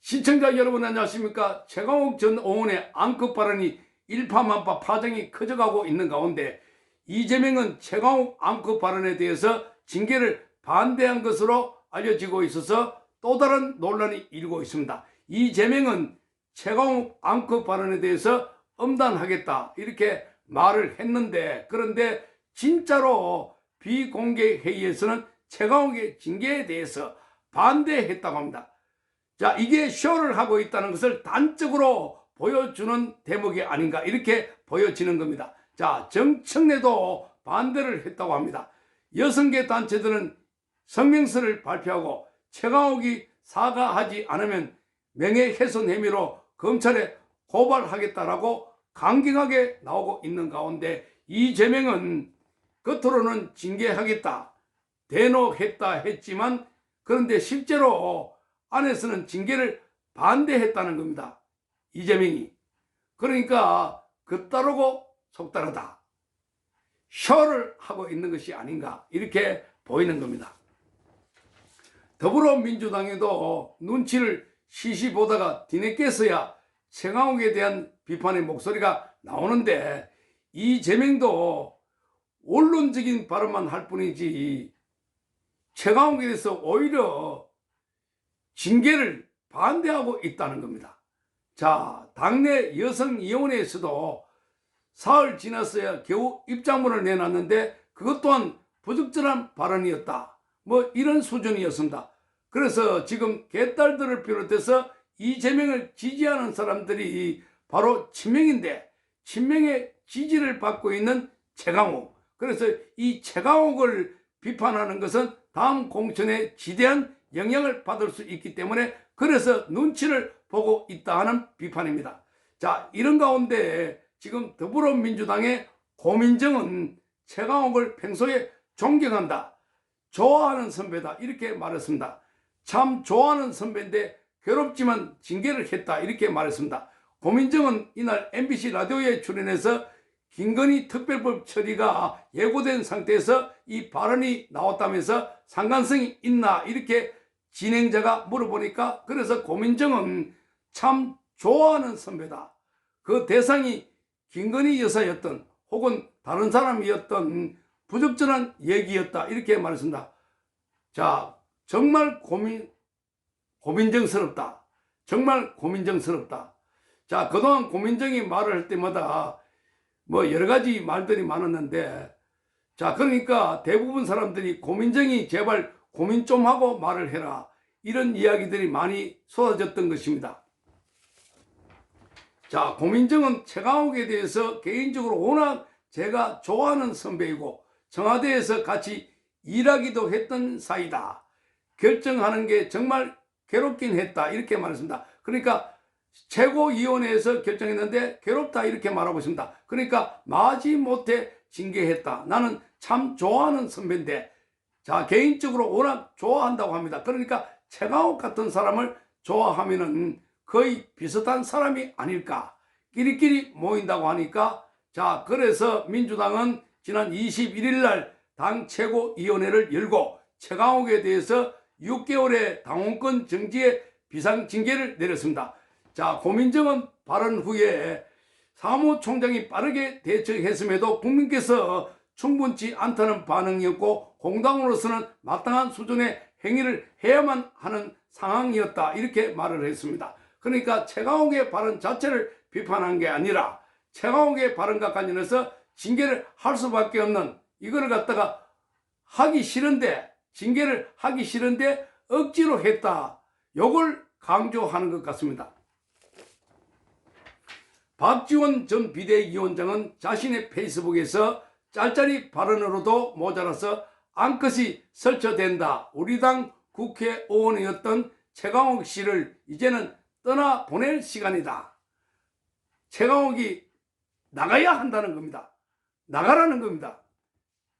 시청자 여러분 안녕하십니까. 최강욱 전 의원의 앙컷 발언이 일파만파 파장이 커져가고 있는 가운데 이재명은 최강욱 앙컷 발언에 대해서 징계를 반대한 것으로 알려지고 있어서 또 다른 논란이 일고 있습니다. 이재명은 최강욱 앙컷 발언에 대해서 엄단하겠다 이렇게 말을 했는데, 그런데 진짜로 비공개 회의에서는 최강욱의 징계에 대해서 반대했다고 합니다. 자, 이게 쇼를 하고 있다는 것을 단적으로 보여주는 대목이 아닌가 이렇게 보여지는 겁니다. 자, 정청래도 반대를 했다고 합니다. 여성계 단체들은 성명서를 발표하고 최강욱이 사과하지 않으면 명예훼손 혐의로 검찰에 고발하겠다라고 강경하게 나오고 있는 가운데 이재명은 겉으로는 징계하겠다, 대놓겠다 했지만 그런데 실제로 안에서는 징계를 반대했다는 겁니다. 이재명이. 그러니까 겉다르고 속다르다. 쇼를 하고 있는 것이 아닌가 이렇게 보이는 겁니다. 더불어민주당에도 눈치를 시시 보다가 뒤늦게서야 최강욱에 대한 비판의 목소리가 나오는데, 이재명도 원론적인 발언만 할 뿐이지 최강욱에 대해서 오히려 징계를 반대하고 있다는 겁니다. 자, 당내 여성위원회에서도 사흘 지났어야 겨우 입장문을 내놨는데 그것 또한 부적절한 발언이었다, 뭐 이런 수준이었습니다. 그래서 지금 개딸들을 비롯해서 이재명을 지지하는 사람들이 바로 친명인데, 친명의 지지를 받고 있는 최강욱, 그래서 이 최강욱을 비판하는 것은 다음 공천에 지대한 영향을 받을 수 있기 때문에 그래서 눈치를 보고 있다 하는 비판입니다. 자, 이런 가운데 지금 더불어민주당의 고민정은 최강욱을 평소에 존경한다, 좋아하는 선배다 이렇게 말했습니다. 참 좋아하는 선배인데 괴롭지만 징계를 했다 이렇게 말했습니다. 고민정은 이날 MBC 라디오에 출연해서 김건희 특별법 처리가 예고된 상태에서 이 발언이 나왔다면서 상관성이 있나 이렇게 진행자가 물어보니까, 그래서 고민정은 참 좋아하는 선배다, 그 대상이 김건희 여사였던 혹은 다른 사람이었던 부적절한 얘기였다 이렇게 말했습니다. 자, 정말 고민정스럽다, 정말 고민정스럽다. 자, 그동안 고민정이 말을 할 때마다 뭐 여러 가지 말들이 많았는데, 자, 그러니까 대부분 사람들이 고민정이 제발 고민 좀 하고 말을 해라 이런 이야기들이 많이 쏟아졌던 것입니다. 자, 고민정은 최강욱에 대해서 개인적으로 워낙 제가 좋아하는 선배이고 청와대에서 같이 일하기도 했던 사이다, 결정하는 게 정말 괴롭긴 했다 이렇게 말했습니다. 그러니까 최고위원회에서 결정했는데 괴롭다 이렇게 말하고 있습니다. 그러니까 마지못해 징계했다, 나는 참 좋아하는 선배인데, 자, 개인적으로 워낙 좋아한다고 합니다. 그러니까 최강욱 같은 사람을 좋아하면은 거의 비슷한 사람이 아닐까, 끼리끼리 모인다고 하니까, 자, 그래서 민주당은 지난 21일 날 당 최고위원회를 열고 최강욱에 대해서 6개월의 당원권 정지의 비상징계를 내렸습니다. 자, 고민정은 발언 후에 사무총장이 빠르게 대처했음에도 국민께서 충분치 않다는 반응이었고 공당으로서는 마땅한 수준의 행위를 해야만 하는 상황이었다 이렇게 말을 했습니다. 그러니까 최강욱의 발언 자체를 비판한 게 아니라 최강욱의 발언과 관련해서 징계를 할 수밖에 없는, 이거를 갖다가 하기 싫은데, 징계를 하기 싫은데 억지로 했다, 요걸 강조하는 것 같습니다. 박지원 전 비대위원장은 자신의 페이스북에서 짤짤이 발언으로도 모자라서 앙컷이 설쳐된다, 우리 당 국회의원이었던 최강욱 씨를 이제는 떠나보낼 시간이다, 최강욱이 나가야 한다는 겁니다. 나가라는 겁니다.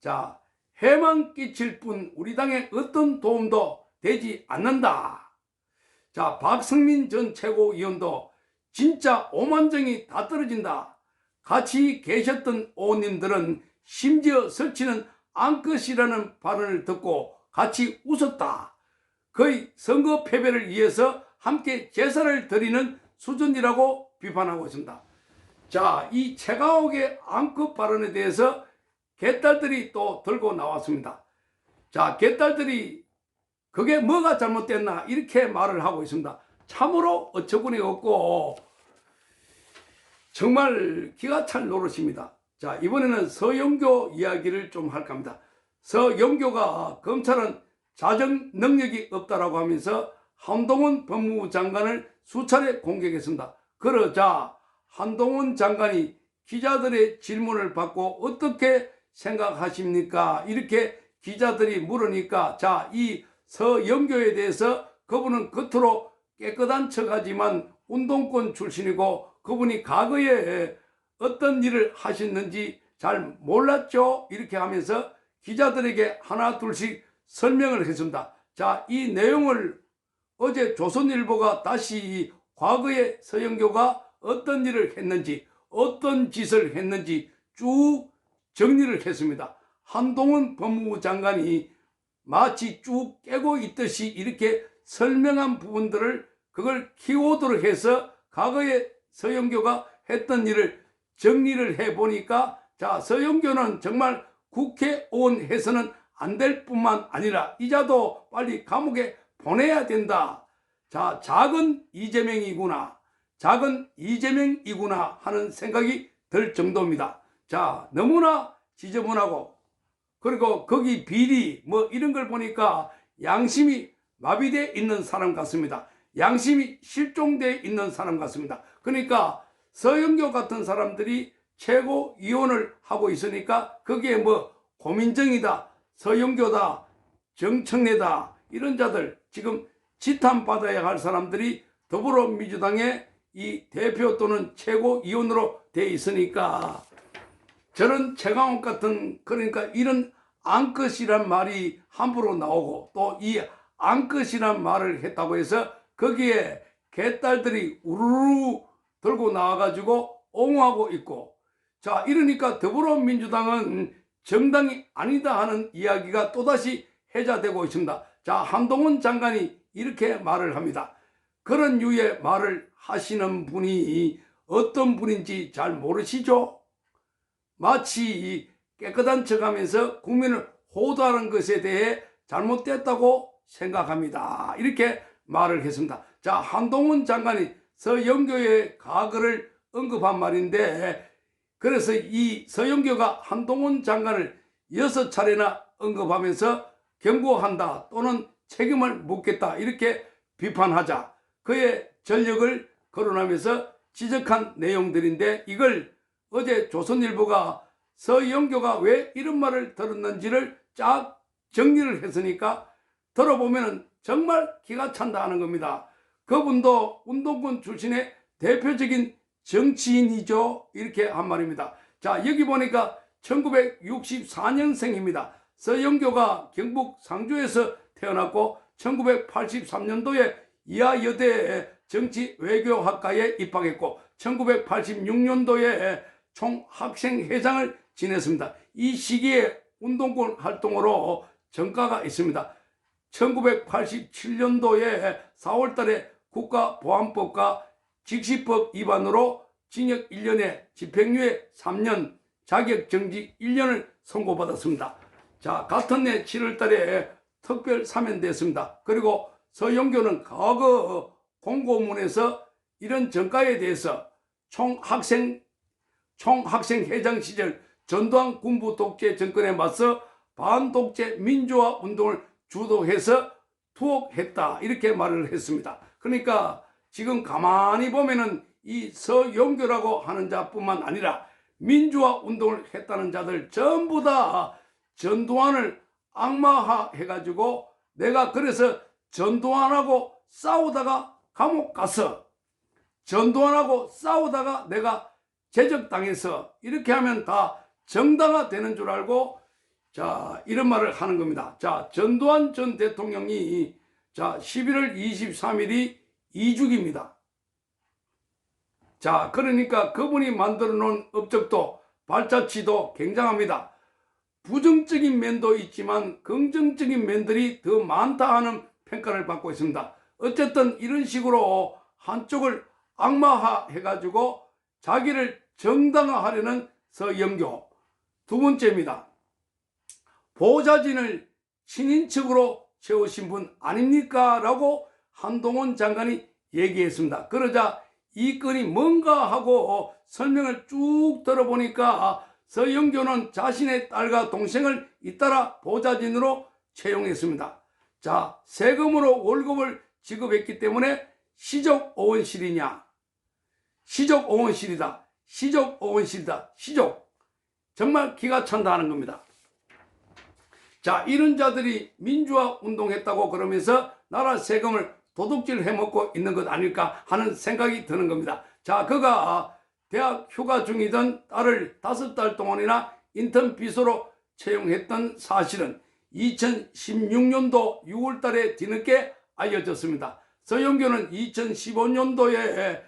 자, 해만 끼칠 뿐 우리 당에 어떤 도움도 되지 않는다. 자, 박성민 전 최고위원도 진짜 오만정이 다 떨어진다, 같이 계셨던 의원님들은 심지어 설치는 앙컷이라는 발언을 듣고 같이 웃었다, 거의 선거 패배를 위해서 함께 제사를 드리는 수준이라고 비판하고 있습니다. 자, 이 최강욱의 앙급 발언에 대해서 개딸들이 또 들고 나왔습니다. 자, 개딸들이 그게 뭐가 잘못됐나 이렇게 말을 하고 있습니다. 참으로 어처구니 없고 정말 기가 찰 노릇입니다. 자, 이번에는 서영교 이야기를 좀 할까 합니다. 서영교가 검찰은 자정 능력이 없다라고 하면서 한동훈 법무부 장관을 수차례 공격했습니다. 그러자 한동훈 장관이 기자들의 질문을 받고 어떻게 생각하십니까? 이렇게 기자들이 물으니까, 자, 이 서영교에 대해서 그분은 겉으로 깨끗한 척하지만 운동권 출신이고 그분이 과거에 어떤 일을 하셨는지 잘 몰랐죠? 이렇게 하면서 기자들에게 하나 둘씩 설명을 했습니다. 자, 이 내용을 어제 조선일보가 다시 과거에 서영교가 어떤 일을 했는지 어떤 짓을 했는지 쭉 정리를 했습니다. 한동훈 법무부 장관이 마치 쭉 깨고 있듯이 이렇게 설명한 부분들을 그걸 키워드로 해서 과거에 서영교가 했던 일을 정리를 해보니까, 자, 서영교는 정말 국회의원 해서는 안 될 뿐만 아니라 이자도 빨리 감옥에 보내야 된다. 자, 작은 이재명이구나 하는 생각이 들 정도입니다. 자, 너무나 지저분하고, 그리고 거기 비리 뭐 이런 걸 보니까 양심이 마비되어 있는 사람 같습니다. 양심이 실종되어 있는 사람 같습니다. 그러니까 서영교 같은 사람들이 최고위원을 하고 있으니까 거기에 뭐 고민정이다, 서영교다, 정청래다 이런 자들, 지금 지탄받아야 할 사람들이 더불어민주당의 이 대표 또는 최고위원으로 돼 있으니까 저런 최강욱 같은, 그러니까 이런 앙컷이란 말이 함부로 나오고 또 이 앙컷이란 말을 했다고 해서 거기에 개딸들이 우르르 들고 나와가지고 옹호하고 있고, 자, 이러니까 더불어민주당은 정당이 아니다 하는 이야기가 또다시 해자되고 있습니다. 자, 한동훈 장관이 이렇게 말을 합니다. 그런 유의 말을 하시는 분이 어떤 분인지 잘 모르시죠? 마치 깨끗한 척하면서 국민을 호도하는 것에 대해 잘못됐다고 생각합니다. 이렇게 말을 했습니다. 자, 한동훈 장관이 서영교의 과거를 언급한 말인데, 그래서 이 서영교가 한동훈 장관을 6차례나 언급하면서 경고한다 또는 책임을 묻겠다 이렇게 비판하자 그의 전력을 거론하면서 지적한 내용들인데, 이걸 어제 조선일보가 서영교가 왜 이런 말을 들었는지를 쫙 정리를 했으니까 들어보면 정말 기가 찬다 하는 겁니다. 그분도 운동권 출신의 대표적인 정치인이죠. 이렇게 한 말입니다. 자, 여기 보니까 1964년생입니다. 서영교가 경북 상주에서 태어났고 1983년도에 이하여대 정치외교학과에 입학했고 1986년도에 총학생회장을 지냈습니다. 이 시기에 운동권 활동으로 전과가 있습니다. 1987년도에 4월달에 국가보안법과 직시법 위반으로 징역 1년에 집행유예 3년, 자격정지 1년을 선고받았습니다. 자, 같은 해 7월달에 특별 사면됐습니다. 그리고 서영교는 과거 공고문에서 이런 전과에 대해서 총학생회장 시절 전두환 군부 독재 정권에 맞서 반독재 민주화 운동을 주도해서 투옥했다 이렇게 말을 했습니다. 그러니까 지금 가만히 보면은 이 서영교라고 하는 자뿐만 아니라 민주화 운동을 했다는 자들 전부 다 전두환을 악마화해가지고 내가 그래서 전두환하고 싸우다가 감옥 가서 전두환하고 싸우다가 내가 제적당해서 이렇게 하면 다 정당화 되는 줄 알고, 자, 이런 말을 하는 겁니다. 자, 전두환 전 대통령이 자 11월 23일이 이주기입니다. 자, 그러니까 그분이 만들어 놓은 업적도 발자취도 굉장합니다. 부정적인 면도 있지만 긍정적인 면들이 더 많다 하는 평가를 받고 있습니다. 어쨌든 이런 식으로 한쪽을 악마화해가지고 자기를 정당화하려는 서영교. 두 번째입니다. 보좌진을 친인척으로 채우신 분 아닙니까? 라고 한동훈 장관이 얘기했습니다. 그러자 이 건이 뭔가 하고 설명을 쭉 들어보니까 서영교는 자신의 딸과 동생을 잇따라 보좌진으로 채용했습니다. 자, 세금으로 월급을 지급했기 때문에 시족오원실이냐? 시족오원실이다. 시족오원실이다. 시족. 정말 기가 찬다는 겁니다. 자, 이런 자들이 민주화 운동했다고 그러면서 나라 세금을 도둑질 해먹고 있는 것 아닐까 하는 생각이 드는 겁니다. 자, 그가 대학 휴가 중이던 딸을 5달 동안이나 인턴 비서로 채용했던 사실은 2016년도 6월 달에 뒤늦게 알려졌습니다. 서영교는 2015년도에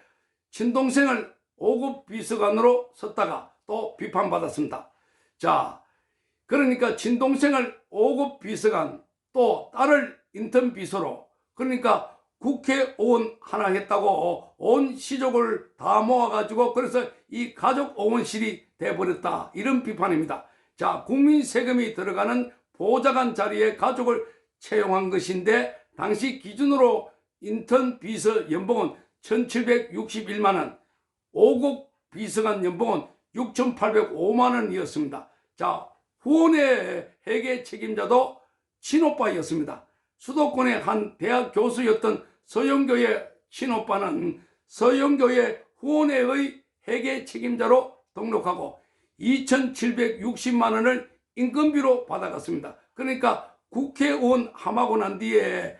친동생을 5급 비서관으로 썼다가 또 비판받았습니다. 자, 그러니까 친동생을 5급 비서관, 또 딸을 인턴 비서로, 그러니까 국회의원 하나 했다고 온 시족을 다 모아가지고 그래서 이 가족의원실이 돼버렸다, 이런 비판입니다. 자, 국민 세금이 들어가는 보좌관 자리에 가족을 채용한 것인데 당시 기준으로 인턴 비서 연봉은 1,761만 원, 5급 비서관 연봉은 6,805만 원이었습니다. 자, 후원의 회계 책임자도 친오빠였습니다. 수도권의 한 대학 교수였던 서영교의 친오빠는 서영교의 후원회의 회계 책임자로 등록하고 2,760만 원을 인건비로 받아갔습니다. 그러니까 국회의원 함하고 난 뒤에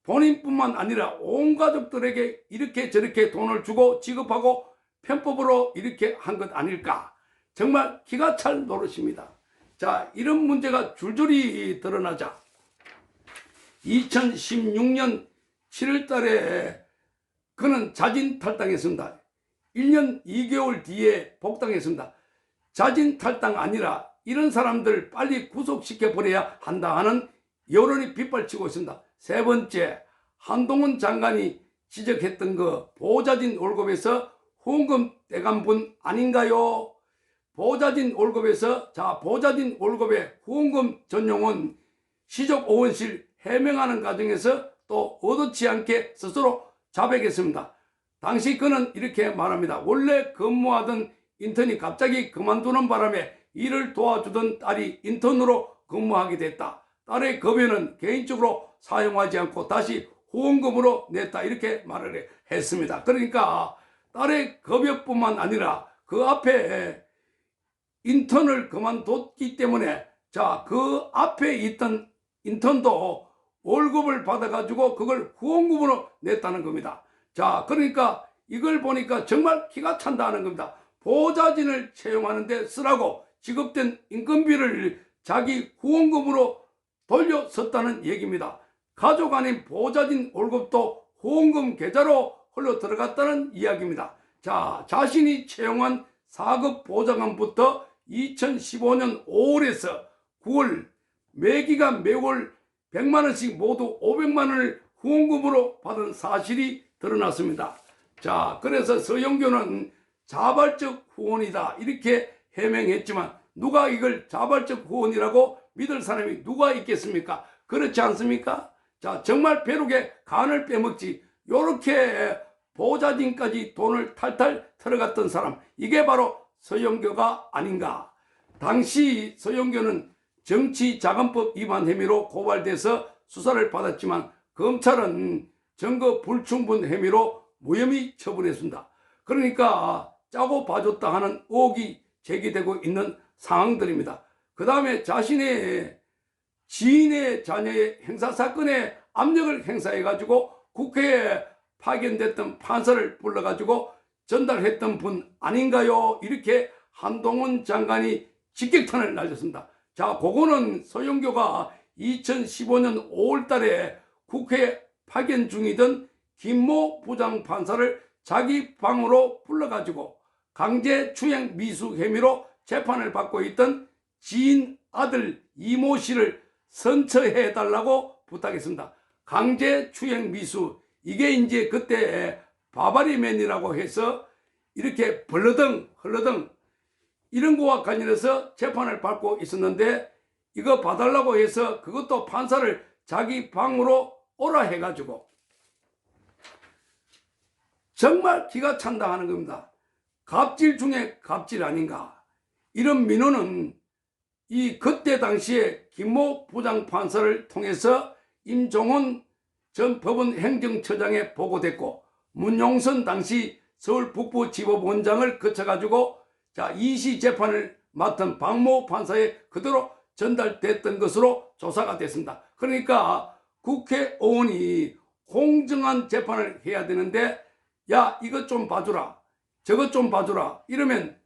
본인뿐만 아니라 온 가족들에게 이렇게 저렇게 돈을 주고 지급하고 편법으로 이렇게 한 것 아닐까. 정말 기가 찰 노릇입니다. 자, 이런 문제가 줄줄이 드러나자 2016년 7월 달에 그는 자진 탈당했습니다. 1년 2개월 뒤에 복당했습니다. 자진 탈당 아니라 이런 사람들 빨리 구속시켜 버려야 한다 하는 여론이 빗발치고 있습니다. 세 번째, 한동훈 장관이 지적했던 그 보좌진 월급에서 후원금 떼간 분 아닌가요? 보좌진 월급에서, 자, 보좌진 월급의 후원금 전용은 시족오원실 해명하는 과정에서 또 의도치 않게 스스로 자백했습니다. 당시 그는 이렇게 말합니다. 원래 근무하던 인턴이 갑자기 그만두는 바람에 일을 도와주던 딸이 인턴으로 근무하게 됐다. 딸의 급여는 개인적으로 사용하지 않고 다시 후원금으로 냈다, 이렇게 말을 했습니다. 그러니까 딸의 급여뿐만 아니라 그 앞에 인턴을 그만뒀기 때문에, 자, 그 앞에 있던 인턴도 월급을 받아가지고 그걸 후원금으로 냈다는 겁니다. 자, 그러니까 이걸 보니까 정말 기가 찬다는 겁니다. 보좌진을 채용하는데 쓰라고 지급된 인건비를 자기 후원금으로 돌려섰다는 얘기입니다. 가족 아닌 보좌진 월급도 후원금 계좌로 흘러 들어갔다는 이야기입니다. 자, 자신이 채용한 4급 보좌관부터 2015년 5월에서 9월 매기간 매월 100만 원씩 모두 500만 원을 후원금으로 받은 사실이 드러났습니다. 자, 그래서 서영교는 자발적 후원이다, 이렇게 해명했지만 누가 이걸 자발적 후원이라고 믿을 사람이 누가 있겠습니까? 그렇지 않습니까? 자, 정말 벼룩에 간을 빼먹지 요렇게 보좌진까지 돈을 탈탈 털어갔던 사람, 이게 바로 서영교가 아닌가. 당시 서영교는 정치자금법 위반 혐의로 고발돼서 수사를 받았지만 검찰은 증거 불충분 혐의로 무혐의 처분했습니다. 그러니까 짜고 봐줬다 하는 의혹이 제기되고 있는 상황들입니다. 그 다음에 자신의 지인의 자녀의 형사사건에 압력을 행사해가지고 국회에 파견됐던 판사를 불러가지고 전달했던 분 아닌가요? 이렇게 한동훈 장관이 직격탄을 날렸습니다. 자, 그거는 서영교가 2015년 5월 달에 국회에 파견 중이던 김모 부장판사를 자기 방으로 불러가지고 강제추행 미수 혐의로 재판을 받고 있던 지인 아들 이모 씨를 선처해달라고 부탁했습니다. 강제추행 미수, 이게 이제 그때 바바리맨이라고 해서 이렇게 벌러덩 흘러덩 이런 거와 관련해서 재판을 받고 있었는데, 이거 봐달라고 해서 그것도 판사를 자기 방으로 오라 해가지고 정말 기가 찬다 하는 겁니다. 갑질 중에 갑질 아닌가. 이런 민원은 이 그때 당시에 김모 부장판사를 통해서 임종원 전 법원 행정처장에 보고됐고, 문용선 당시 서울 북부지법원장을 거쳐가지고 이시 재판을 맡은 박모 판사에 그대로 전달됐던 것으로 조사가 됐습니다. 그러니까 국회의원이 공정한 재판을 해야 되는데, 야 이것 좀 봐주라 저것 좀 봐주라 이러면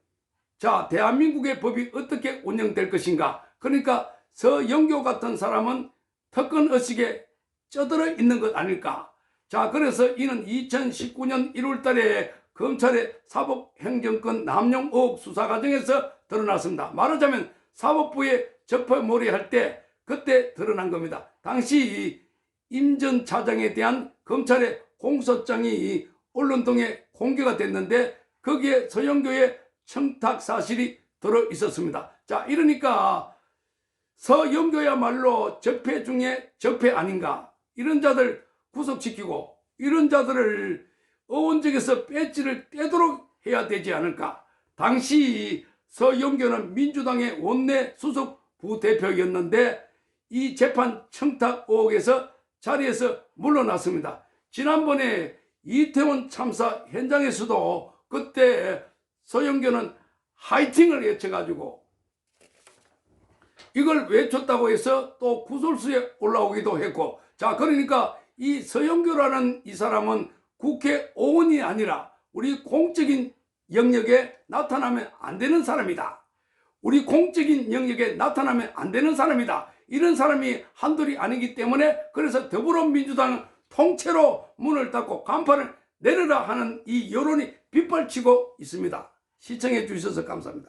대한민국의 법이 어떻게 운영될 것인가. 그러니까 서영교 같은 사람은 특권 의식에 쩌들어 있는 것 아닐까. 그래서 이는 2019년 1월 달에 검찰의 사법행정권 남용 의혹 수사 과정에서 드러났습니다. 말하자면 사법부에 접어몰이할 때 그때 드러난 겁니다. 당시 임 전 차장에 대한 검찰의 공소장이 언론등에 공개가 됐는데, 거기에 서영교의 청탁 사실이 들어 있었습니다. 이러니까 서영교야말로 적폐 중에 적폐 아닌가. 이런 자들 구속시키고 이런 자들을 의원직에서 배지를 떼도록 해야 되지 않을까. 당시 서영교는 민주당의 원내 수석 부대표였는데 이 재판 청탁 의혹에서 자리에서 물러났습니다. 지난번에 이태원 참사 현장에서도 그때 서영교는 화이팅을 외쳐가지고 이걸 외쳤다고 해서 또 구설수에 올라오기도 했고, 그러니까 이 서영교라는 이 사람은 국회의원이 아니라 우리 공적인 영역에 나타나면 안 되는 사람이다. 우리 공적인 영역에 나타나면 안 되는 사람이다. 이런 사람이 한둘이 아니기 때문에, 그래서 더불어민주당은 통째로 문을 닫고 간판을 내려라 하는 이 여론이 빗발치고 있습니다. 시청해 주셔서 감사합니다.